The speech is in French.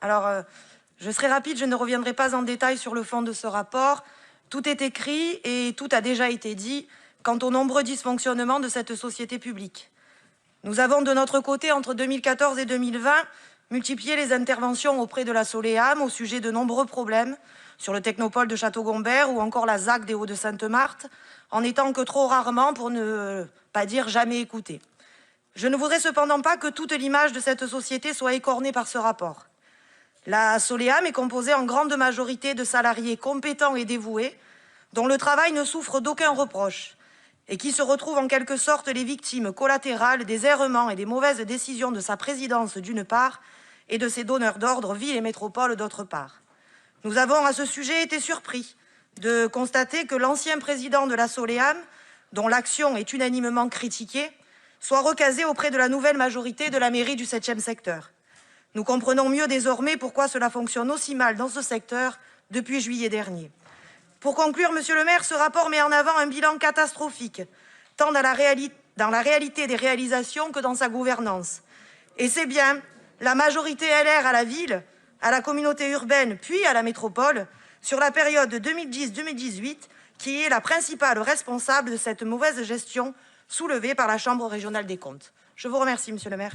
Alors, je serai rapide, je ne reviendrai pas en détail sur le fond de ce rapport. Tout est écrit et tout a déjà été dit quant aux nombreux dysfonctionnements de cette société publique. Nous avons de notre côté, entre 2014 et 2020, multiplié les interventions auprès de la Soleam au sujet de nombreux problèmes sur le technopole de Château-Gombert ou encore la ZAC des Hauts-de-Sainte-Marthe, en n'étant que trop rarement, pour ne pas dire jamais, écoutés. Je ne voudrais cependant pas que toute l'image de cette société soit écornée par ce rapport. La Soleam est composée en grande majorité de salariés compétents et dévoués, dont le travail ne souffre d'aucun reproche, et qui se retrouvent en quelque sorte les victimes collatérales des errements et des mauvaises décisions de sa présidence d'une part, et de ses donneurs d'ordre, villes et métropoles, d'autre part. Nous avons à ce sujet été surpris de constater que l'ancien président de la Soleam, dont l'action est unanimement critiquée, soit recasé auprès de la nouvelle majorité de la mairie du 7e secteur. Nous comprenons mieux désormais pourquoi cela fonctionne aussi mal dans ce secteur depuis juillet dernier. Pour conclure, monsieur le maire, ce rapport met en avant un bilan catastrophique, tant dans la réalité des réalisations que dans sa gouvernance. Et c'est bien la majorité LR à la ville, à la communauté urbaine, puis à la métropole, sur la période 2010-2018, qui est la principale responsable de cette mauvaise gestion soulevée par la Chambre régionale des comptes. Je vous remercie, monsieur le maire.